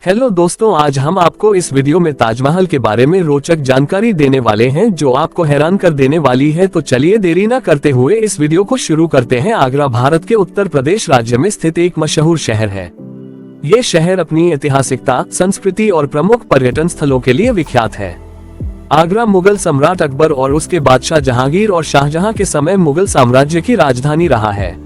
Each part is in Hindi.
हेलो दोस्तों, आज हम आपको इस वीडियो में ताजमहल के बारे में रोचक जानकारी देने वाले हैं जो आपको हैरान कर देने वाली है। तो चलिए देरी न करते हुए इस वीडियो को शुरू करते हैं। आगरा भारत के उत्तर प्रदेश राज्य में स्थित एक मशहूर शहर है। ये शहर अपनी ऐतिहासिकता, संस्कृति और प्रमुख पर्यटन स्थलों के लिए विख्यात है। आगरा मुगल सम्राट अकबर और उसके बादशाह जहांगीर और शाहजहां के समय मुगल साम्राज्य की राजधानी रहा है।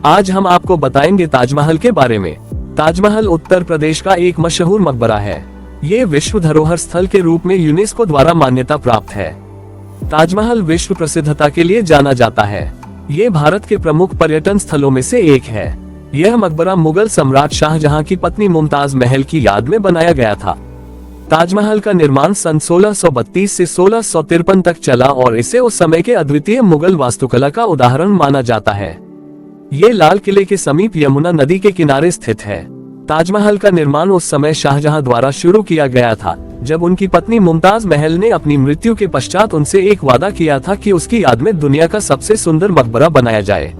आज हम आपको बताएंगे ताजमहल के बारे में। ताजमहल उत्तर प्रदेश का एक मशहूर मकबरा है। ये विश्व धरोहर स्थल के रूप में यूनेस्को द्वारा मान्यता प्राप्त है। ताजमहल विश्व प्रसिद्धता के लिए जाना जाता है। ये भारत के प्रमुख पर्यटन स्थलों में से एक है। यह मकबरा मुगल सम्राट शाहजहां की पत्नी मुमताज महल की याद में बनाया गया था। ताजमहल का निर्माण सन 1632 से 1653 तक चला और इसे उस समय के अद्वितीय मुगल वास्तुकला का उदाहरण माना जाता है। ये लाल किले के समीप यमुना नदी के किनारे स्थित है। ताजमहल का निर्माण उस समय शाहजहां द्वारा शुरू किया गया था, जब उनकी पत्नी मुमताज महल ने अपनी मृत्यु के पश्चात उनसे एक वादा किया था कि उसकी याद में दुनिया का सबसे सुंदर मकबरा बनाया जाए।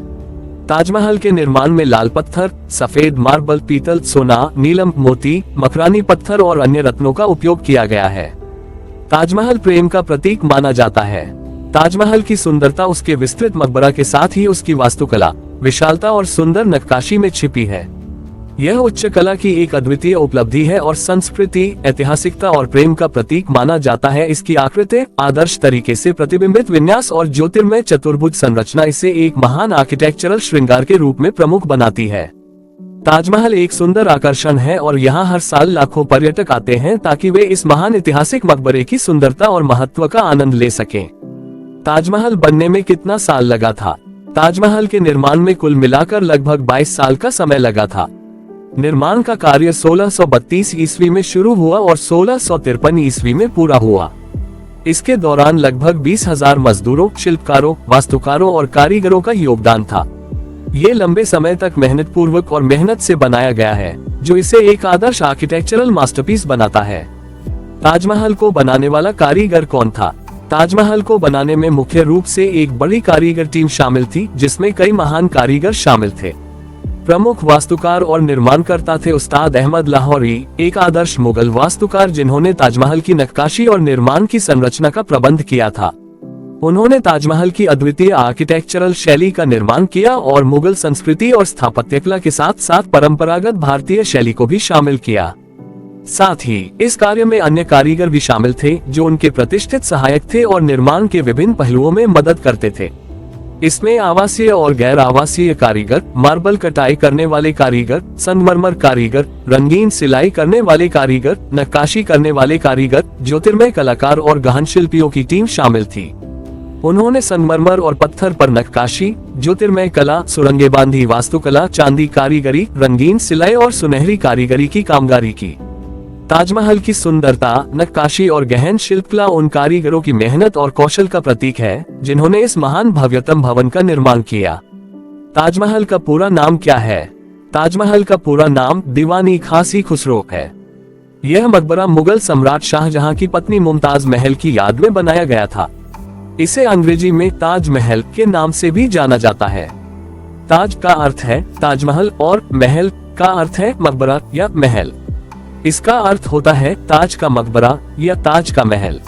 ताजमहल के निर्माण में लाल पत्थर, सफेद मार्बल, पीतल, सोना, नीलम, मोती, मकरानी पत्थर और अन्य रत्नों का उपयोग किया गया है। ताजमहल प्रेम का प्रतीक माना जाता है। ताजमहल की सुंदरता उसके विस्तृत मकबरा के साथ ही उसकी वास्तुकला, विशालता और सुंदर नक्काशी में छिपी है। यह उच्च कला की एक अद्वितीय उपलब्धि है और संस्कृति, ऐतिहासिकता और प्रेम का प्रतीक माना जाता है। इसकी आकृति, आदर्श तरीके से प्रतिबिंबित विन्यास और ज्योतिर्मय चतुर्भुज संरचना इसे एक महान आर्किटेक्चरल श्रृंगार के रूप में प्रमुख बनाती है। ताजमहल एक सुंदर आकर्षण है और यहाँ हर साल लाखों पर्यटक आते हैं ताकि वे इस महान ऐतिहासिक मकबरे की सुंदरता और महत्व का आनंद ले सकें। ताजमहल बनने में कितना साल लगा था? ताजमहल के निर्माण में कुल मिलाकर लगभग 22 साल का समय लगा था। निर्माण का कार्य 1632 ईस्वी में शुरू हुआ और 1653 ईस्वी में पूरा हुआ। इसके दौरान लगभग 20,000 मजदूरों, शिल्पकारों, वास्तुकारों और कारीगरों का योगदान था। ये लंबे समय तक मेहनत पूर्वक और मेहनत से बनाया गया है, जो इसे एक आदर्श आर्किटेक्चरल मास्टरपीस बनाता है। ताजमहल को बनाने वाला कारीगर कौन था? ताजमहल को बनाने में मुख्य रूप से एक बड़ी कारीगर टीम शामिल थी, जिसमें कई महान कारीगर शामिल थे। प्रमुख वास्तुकार और निर्माणकर्ता थे उस्ताद अहमद लाहौरी, एक आदर्श मुगल वास्तुकार जिन्होंने ताजमहल की नक्काशी और निर्माण की संरचना का प्रबंध किया था। उन्होंने ताजमहल की अद्वितीय आर्किटेक्चरल शैली का निर्माण किया और मुगल संस्कृति और स्थापत्य कला के साथ साथ परंपरागत भारतीय शैली को भी शामिल किया। साथ ही इस कार्य में अन्य कारीगर भी शामिल थे, जो उनके प्रतिष्ठित सहायक थे और निर्माण के विभिन्न पहलुओं में मदद करते थे। इसमें आवासीय और गैर आवासीय कारीगर, मार्बल कटाई करने वाले कारीगर, संगमरमर कारीगर, रंगीन सिलाई करने वाले कारीगर, नक्काशी करने वाले कारीगर, ज्योतिर्मय कलाकार और गहन शिल्पियों की टीम शामिल थी। उन्होंने संगमरमर और पत्थर पर नक्काशी, ज्योतिर्मय कला, सुरंगेबांधी वास्तुकला, चांदी कारीगरी, रंगीन सिलाई और सुनहरी कारीगरी की कामगारी की। ताजमहल की सुंदरता, नक्काशी और गहन शिल्पकला उन कारीगरों की मेहनत और कौशल का प्रतीक है, जिन्होंने इस महान भव्यतम भवन का निर्माण किया। ताजमहल का पूरा नाम क्या है? ताजमहल का पूरा नाम दीवानी खासी खुसरो है। यह मकबरा मुगल सम्राट शाहजहां की पत्नी मुमताज महल की याद में बनाया गया था। इसे अंग्रेजी में ताजमहल के नाम से भी जाना जाता है। ताज का अर्थ है ताजमहल और महल का अर्थ है मकबरा या महल। इसका अर्थ होता है ताज का मकबरा या ताज का महल।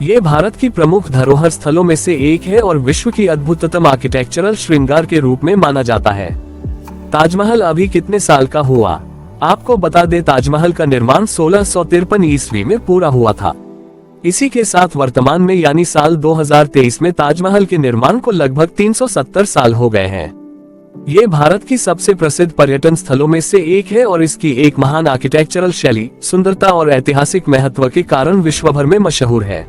ये भारत की प्रमुख धरोहर स्थलों में से एक है और विश्व की अद्भुततम आर्किटेक्चरल श्रृंगार के रूप में माना जाता है। ताजमहल अभी कितने साल का हुआ? आपको बता दें, ताजमहल का निर्माण 1653 ईस्वी में पूरा हुआ था। इसी के साथ वर्तमान में यानी साल 2023 में ताजमहल के निर्माण को लगभग 370 साल हो गए हैं। ये भारत की सबसे प्रसिद्ध पर्यटन स्थलों में से एक है और इसकी एक महान आर्किटेक्चरल शैली, सुंदरता और ऐतिहासिक महत्व के कारण विश्व भर में मशहूर है।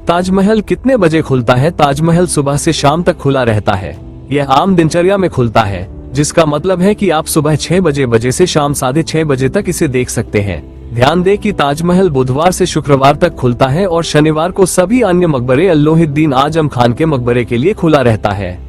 ताजमहल कितने बजे खुलता है? ताजमहल सुबह से शाम तक खुला रहता है। यह आम दिनचर्या में खुलता है, जिसका मतलब है कि आप सुबह 6 बजे से शाम 6:30 बजे तक इसे देख सकते हैं। ध्यान दें कि ताजमहल बुधवार से शुक्रवार तक खुलता है और शनिवार को सभी अन्य मकबरे अल्लोहिद्दीन आजम खान के मकबरे के लिए खुला रहता है।